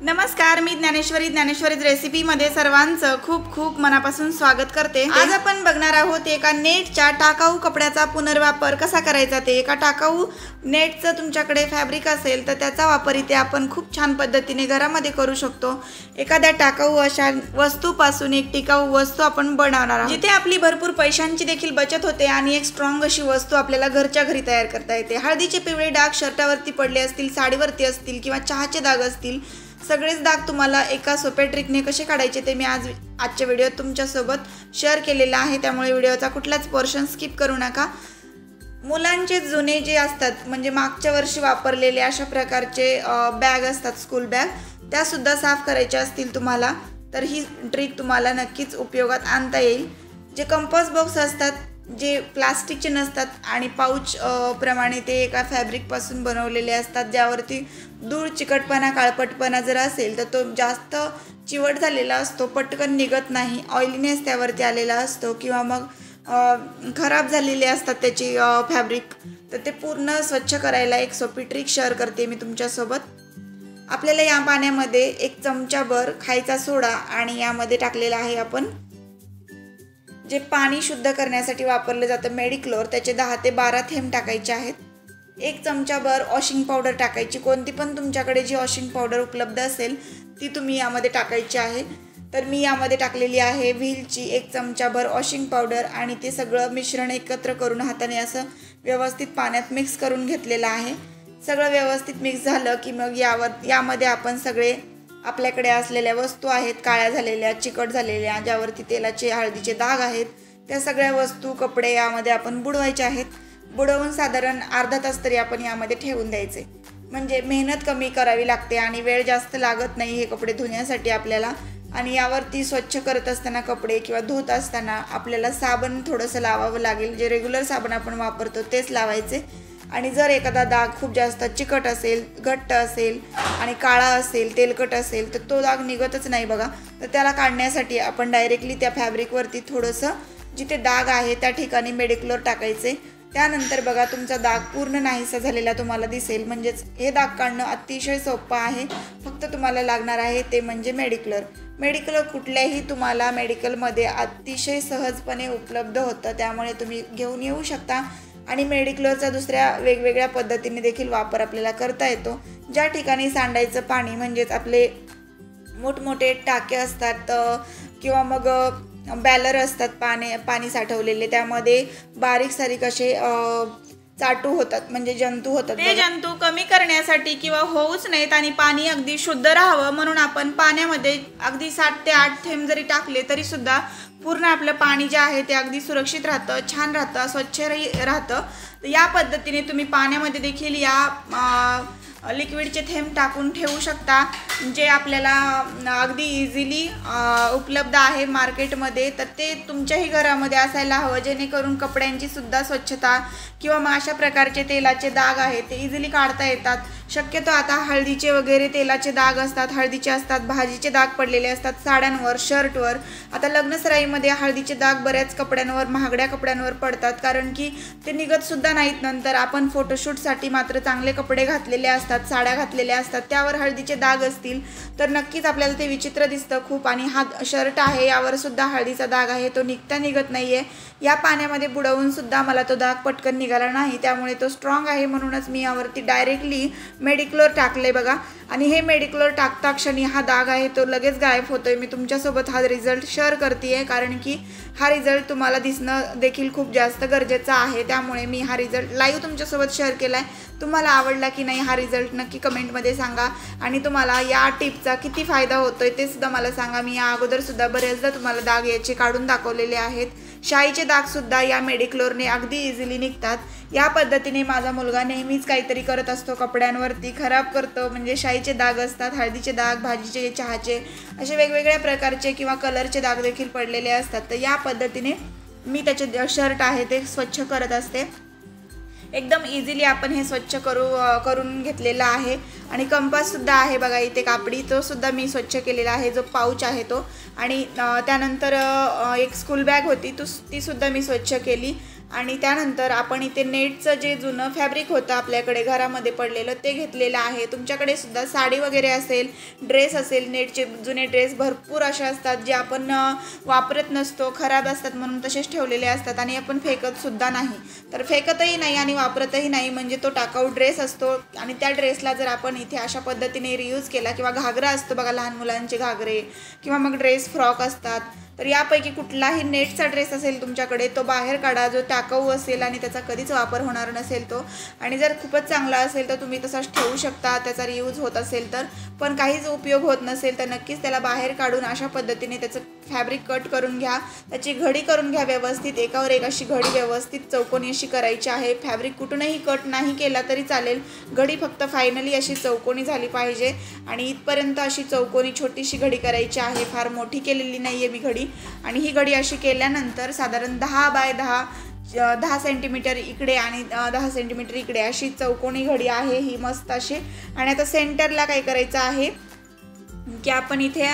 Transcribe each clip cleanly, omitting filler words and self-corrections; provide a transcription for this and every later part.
नमस्कार, मी ज्ञानेश्वरीज रेसिपीमध्ये सर्वांचं खूप खूप मनापासून स्वागत करते। आज आपण बघणार आहोत एका नेटच्या टाकाऊ कपड्याचा पुनर्वापर कसा करायचा ते। एका टाकाऊ नेटचं तुमच्याकडे फॅब्रिक असेल तर त्याचा वापर इथे आपण खूप छान पद्धतीने घरामध्ये करू शकतो। एखाद्या टाकाऊ अशा वस्तूपासून एक टिकाऊ वस्तू आपण बनवणार आहोत, जिथे आपली भरपूर पैशांची देखील बचत होते आणि एक स्ट्रॉंग अशी वस्तू आपल्याला घरच्या घरी तयार करता येते। हळदीचे पिवळे डाग शर्टावरती पडले असतील, साडीवरती असतील किंवा चहाचे डाग असतील, सगळेच डाग तुम्हाला एका सोप्या ट्रिकने कसे काढायचे ते मी आजच्या व्हिडिओत तुमच्यासोबत शेअर केलेला आहे। त्यामुळे व्हिडिओचा कुठलाच पोर्शन स्किप करू नका। मुलांचे जुने जे असतात म्हणजे मागच्या वर्षी वापरलेले अशा प्रकारचे बॅग असतात, स्कूल बॅग, त्या सुद्धा साफ करायच्या असतील तुम्हाला तर ही ट्रिक तुम्हाला नक्कीच उपयोगात आणता येईल। जे कंपास बॉक्स असतात, जे प्लास्टिकचे नसतात आणि पाऊच प्रमाणे ते एका फॅब्रिकपासून बनवलेले असतात, ज्यावरती धूळ, चिकटपणा, काळपटपणा जर असेल तर तो जास्त चिवट झालेला असतो, पटकन निघत नाही, ऑइलीनेस त्यावरती आलेला असतो किंवा मग खराब झालेले असतात त्याची फॅब्रिक, तर ते पूर्ण स्वच्छ करायला एक सोपी ट्रिक शेअर करते मी तुमच्यासोबत। आपल्याला या पाण्यामध्ये 1 चमचाभर खायचा सोडा आणि यामध्ये टाकलेला आहे आपण जे पाणी शुद्ध करण्यासाठी वापरले जातं मेडिक्लोर, त्याचे 10 ते 12 थेंब टाकायचे आहेत। 1 चमचाभर वॉशिंग पावडर टाकायची, कोणती पण तुमच्याकडे जी वॉशिंग पावडर उपलब्ध असेल ती तुम्ही यामध्ये टाकायची आहे। तर मी यामध्ये टाकलेली आहे व्हीलची 1 चमचाभर वॉशिंग पावडर आणि ते सगळं मिश्रण एकत्र करून हाताने असं व्यवस्थित पाण्यात मिक्स करून घेतलेलं आहे। सगळं व्यवस्थित मिक्स झालं की मग यामध्ये आपण सगळे आपल्याकडे असलेल्या वस्तू आहेत, काळ्या झालेल्या, चिकट झालेल्या, ज्यावरती तेलाचे, हळदीचे डाग आहेत, त्या सगळ्या वस्तू, कपडे यामध्ये आपण बुडवायचे आहेत। बुडवून साधारण अर्धा तास तरी आपण यामध्ये ठेवून द्यायचे, म्हणजे मेहनत कमी करावी लागते आणि वेळ जास्त लागत नाही हे कपडे धुण्यासाठी आपल्याला। आणि यावरती स्वच्छ करत असताना कपडे किंवा धुत असताना आपल्याला साबण थोडंसं लावावं लागेल, जे रेग्युलर साबण आपण वापरतो तेच लावायचे। आणि जर एखादा डाग खूप जास्त चिकट असेल, घट्ट असेल आणि काळा असेल, तेलकट असेल तर तो डाग निघतच नाही बघा, तर त्याला काढण्यासाठी आपण डायरेक्टली त्या फॅब्रिकवरती थोडंसं जिथे डाग आहे त्या ठिकाणी मेडिक्लोर टाकायचे। त्यानंतर बघा तुमचा डाग पूर्ण नाहीसा झालेला तुम्हाला दिसेल, म्हणजेच हे डाग काढणं अतिशय सोपं आहे। फक्त तुम्हाला लागणार आहे ते म्हणजे मेडिक्लोर। मेडिक्लोर कुठल्याही तुम्हाला मेडिकलमध्ये अतिशय सहजपणे उपलब्ध होतं, त्यामुळे तुम्ही घेऊन येऊ शकता। आणि मेडिक्लोरचा दुसऱ्या वेगवेगळ्या पद्धतीने देखील वापर आपल्याला करता येतो। ज्या ठिकाणी सांडायचं पाणी म्हणजेच आपले मोठमोठे टाके असतात किंवा मग बॅलर असतात पाणी साठवलेले, त्यामध्ये बारीक सारीक असे चाटू होतात, म्हणजे जंतू होतात। ते जंतू कमी करण्यासाठी किंवा होऊच नाहीत आणि पाणी अगदी शुद्ध राहावं म्हणून आपण पाण्यामध्ये अगदी 7 ते 8 थेंब जरी टाकले तरी सुद्धा पूर्ण आपलं पाणी जे आहे ते अगदी सुरक्षित राहतं, छान राहतं, स्वच्छ राहतं। तर या पद्धतीने तुम्ही पाण्यामध्ये देखील या लिक्विडचे थेंब टाकून ठेवू शकता, जे आपल्याला अगदी इझिली उपलब्ध आहे मार्केटमध्ये। तर ते तुमच्याही घरामध्ये असायला हवं, जेणेकरून कपड्यांची सुद्धा स्वच्छता किंवा मग अशा प्रकारचे तेलाचे डाग आहेत ते इझिली काढता येतात। शक्यतो आता हळदीचे वगैरे तेलाचे डाग असतात, हळदीचे असतात, भाजीचे डाग पडलेले असतात साड्यांवर, शर्टवर। आता लग्नसराईमध्ये हळदीचे डाग बऱ्याच कपड्यांवर, महागड्या कपड्यांवर पडतात, कारण की ते निघत सुद्धा नाहीत नंतर। आपण फोटोशूटसाठी मात्र चांगले कपडे घातलेले असतात, साड्या घातलेल्या असतात, त्यावर हळदीचे डाग असतील तर नक्कीच आपल्याला ते विचित्र दिसतं खूप। आणि हा शर्ट आहे, यावर सुद्धा हळदीचा डाग आहे, तो निघत नाहीये। या पाण्यामध्ये बुडवून सुद्धा मला तो डाग पटकन निघाला नाही, त्यामुळे तो स्ट्रॉंग आहे म्हणूनच मी यावरती डायरेक्टली मेडिक्लोर टाकले बघा। आणि हे मेडिक्लोर टाकता क्षणी हा डाग आहे तो लगेच गायब होतोय। मी तुमच्यासोबत हा रिझल्ट शेअर करते कारण की हा रिझल्ट तुम्हाला दिसणं देखील खूप जास्त गरजेचं आहे, त्यामुळे मी हा रिझल्ट लाईव्ह तुमच्यासोबत शेअर केला आहे। तुम्हाला आवडला की नाही हा रिझल्ट नक्की कमेंटमध्ये सांगा आणि तुम्हाला या टिपचा किती फायदा होतोय ते सुद्धा मला सांगा। मी या अगोदर सुद्धा बरेचदा तुम्हाला डाग याचे काढून दाखवलेले आहेत। शाईचे डाग सुद्धा या मेडिक्लोरने अगदी इझिली निघतात। या पद्धतीने माझा मुलगा नेहमीच काहीतरी करत असतो, कपड्यांवरती खराब करतो, म्हणजे शाईचे डाग असतात, हळदीचे डाग, भाजीचे, चहाचे, असे वेगवेगळ्या प्रकारचे किंवा कलरचे डाग देखील पडलेले असतात। तर या पद्धतीने मी त्याचे शर्ट आहे ते स्वच्छ करत असते। एकदम इझिली आपण हे स्वच्छ करून घेतलेला आहे। आणि कंपास सुद्धा आहे बघा इथे कापडी, तो सुद्धा मी स्वच्छ केलेला आहे, जो पाऊच आहे तो। आणि त्यानंतर एक स्कूल बॅग होती ती सुद्धा मी स्वच्छ केली। आणि त्यानंतर आपण इथे नेटचं जे जुनं फॅब्रिक होतं आपल्याकडे घरामध्ये पडलेलं ते घेतलेलं आहे. तुमच्याकडे सुद्धा साडी वगैरे असेल, ड्रेस असेल, नेटचे जुने ड्रेस भरपूर असे असतात जे आपण वापरत नसतो, खराब असतात म्हणून तसेच ठेवलेले असतात आणि आपण फेकत सुद्धा नाही. तर फेकतही नाही आणि वापरतही नाही म्हणजे तो टाकाऊ ड्रेस असतो. आणि त्या ड्रेसला जर आपण इथे अशा पद्धतीने रियूज केला किंवा घागरा असतो बघा, लहान मुलांचे घागरे किंवा मग ड्रेस फ्रॉक असतात, तर यापैकी कुठलाही नेटचा ड्रेस असेल तुमच्याकडे तो बाहेर काढा, जो टाकाऊ असेल आणि त्याचा कधीच वापर होणार नसेल तो. आणि जर खूपच चांगला असेल तर तुम्ही तसाच ठेवू शकता, त्याचा रियूज होत असेल तर. पण काहीच उपयोग होत नसेल तर नक्कीच त्याला बाहेर काढून अशा पद्धतीने त्याचं फॅब्रिक कट करून घ्या, त्याची घडी करून घ्या व्यवस्थित. एकावर एक अशी घडी व्यवस्थित चौकोनी अशी करायची आहे. फॅब्रिक कुठूनही कट नाही केला तरी चालेल, घडी फक्त फायनली अशी चौकोनी झाली पाहिजे. आणि इथपर्यंत अशी चौकोनी छोटीशी घडी करायची आहे, फार मोठी केलेली नाही आहे मी घडी. आणि ही घडी अशी केल्यानंतर साधारण 10 बाय 10 सेंटीमीटर इकडे आणि 10 सेंटीमीटर इकडे अशी चौकोनी घडी आहे ही मस्त अशी. आणि आता सेंटरला काय करायचं आहे की आपण इथे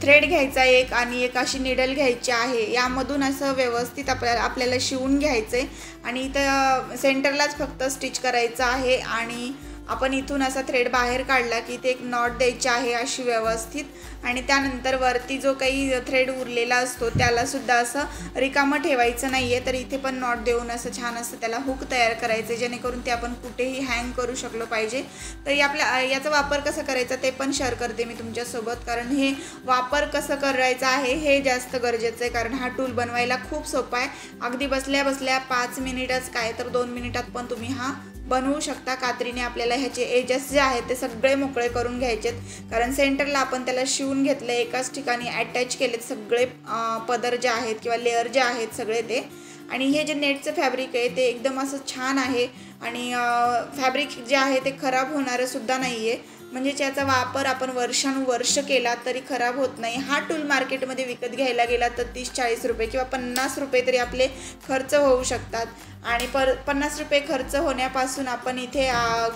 थ्रेड घ्यायचा एक आणि एक अशी निडल घ्यायची आहे. यामधून असं व्यवस्थित आपल्याला शिवून घ्यायचं आहे आणि इथं सेंटरलाच फक्त स्टिच करायचं आहे. आणि आपण इथून असा थ्रेड बाहेर काढला की इथे एक नॉट द्यायची आहे अशी व्यवस्थित. आणि त्यानंतर वरती जो काही थ्रेड उरलेला असतो त्याला सुद्धा असं रिकामं ठेवायचं नाही आहे, तर इथे पण नॉट देऊन असं छान असं त्याला हुक तयार करायचं जेणेकरून ते आपण कुठेही हँग करू शकलो पाहिजे. तर याचा वापर कसा करायचा ते पण शेअर करते मी तुमच्यासोबत, कारण हे वापर कसं करायचा आहे हे जास्त गरजेचं आहे. कारण हा टूल बनवायला खूप सोपा आहे, अगदी बसल्या बसल्या 5 मिनिटच काय तर 2 मिनिटात पण तुम्ही हा बनवू शकता. कात्रीने आपल्याला ह्याचे एजेस जे आहेत ते सगळे मोकळे करून घ्यायचेत, कारण सेंटरला आपण त्याला शिवून घेतलं, एकाच ठिकाणी अटॅच केलेत सगळे पदर जे आहेत किंवा लेअर जे आहेत सगळे ते. आणि हे जे नेटचं फॅब्रिक आहे ते एकदम असं छान आहे आणि फॅब्रिक जे आहे ते खराब होणारं सुद्धा नाही आहे, म्हणजे त्याचा वापर आपण वर्षानुवर्ष केला तरी खराब होत नाही. हा टूल मार्केटमध्ये विकत घ्यायला गेला तर 30-40 रुपये किंवा 50 रुपये तरी आपले खर्च होऊ शकतात. आणि 50 रुपये खर्च होण्यापासून आपण इथे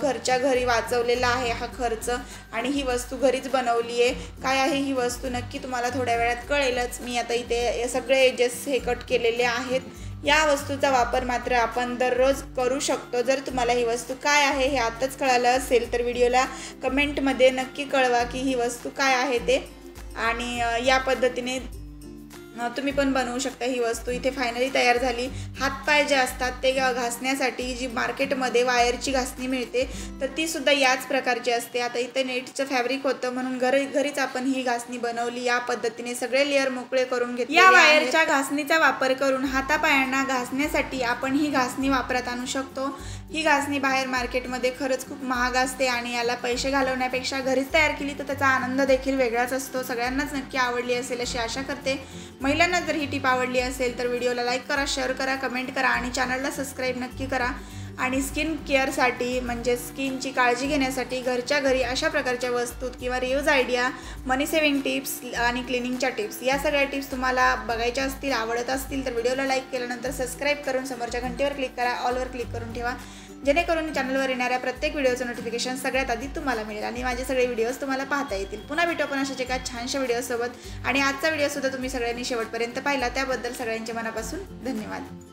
घरच्या घरी वाचवलेला आहे हा खर्च. आणि ही वस्तू घरीच बनवली आहे. काय आहे ही वस्तू नक्की तुम्हाला थोड्या वेळात कळेलच. मी आता इथे सगळे एजेस हे कट केलेले आहेत. या वस्तूचा वापर मात्र आपण दररोज करू शकतो. जर तुम्हाला ही वस्तू काय आहे हे आताच कळालं असेल तर व्हिडिओला कमेंटमध्ये नक्की कळवा की ही वस्तू काय आहे ते. आणि या पद्धतीने तुम्ही पण बनवू शकता ही वस्तू. इथे फायनली तयार झाली. हातपाय जे असतात ते घासण्यासाठी जी मार्केटमध्ये वायरची घासणी मिळते तर ती सुद्धा याच प्रकारची असते. आता इथे नेटचं फॅब्रिक होतं म्हणून घरीच आपण ही घासणी बनवली. या पद्धतीने सगळे लेअर मोकळे करून घेतले. या वायरच्या घासणीचा वापर करून हातापायांना घासण्यासाठी आपण ही घासणी वापरात आणू शकतो. ही घासणी बाहेर मार्केटमध्ये खरंच खूप महाग असते आणि याला पैसे घालवण्यापेक्षा घरीच तयार केली तर त्याचा आनंद देखील वेगळाच असतो. सगळ्यांनाच नक्की आवडली असेल अशी आशा करते. महिलांना जर ही टिप आवडली असेल तर व्हिडिओला लाईक करा, शेअर करा, कमेंट करा आणि चॅनलला सबस्क्राईब नक्की करा. आणि स्किन केअरसाठी म्हणजे स्किनची काळजी घेण्यासाठी घरच्या घरी अशा प्रकारच्या वस्तू किंवा रियूज आयडिया, मनी सेविंग टिप्स आणि क्लिनिंगच्या टिप्स या सगळ्या टिप्स तुम्हाला बघायच्या असतील, आवडत असतील तर व्हिडिओला लाईक केल्यानंतर सबस्क्राईब करून समोरच्या घंटेवर क्लिक करा, ऑलवर क्लिक करून ठेवा, जेणेकरून चॅनलवर येणाऱ्या प्रत्येक व्हिडिओचं नोटिफिकेशन सगळ्यात आधी तुम्हाला मिळेल आणि माझे सगळे व्हिडिओज तुम्हाला पाहता येतील. पुन्हा भेटू आपण अशाच एका छानशा व्हिडिओसोबत. आणि आजचा व्हिडिओसुद्धा तुम्ही सगळ्यांनी शेवटपर्यंत पाहिला त्याबद्दल सगळ्यांच्या मनापासून धन्यवाद.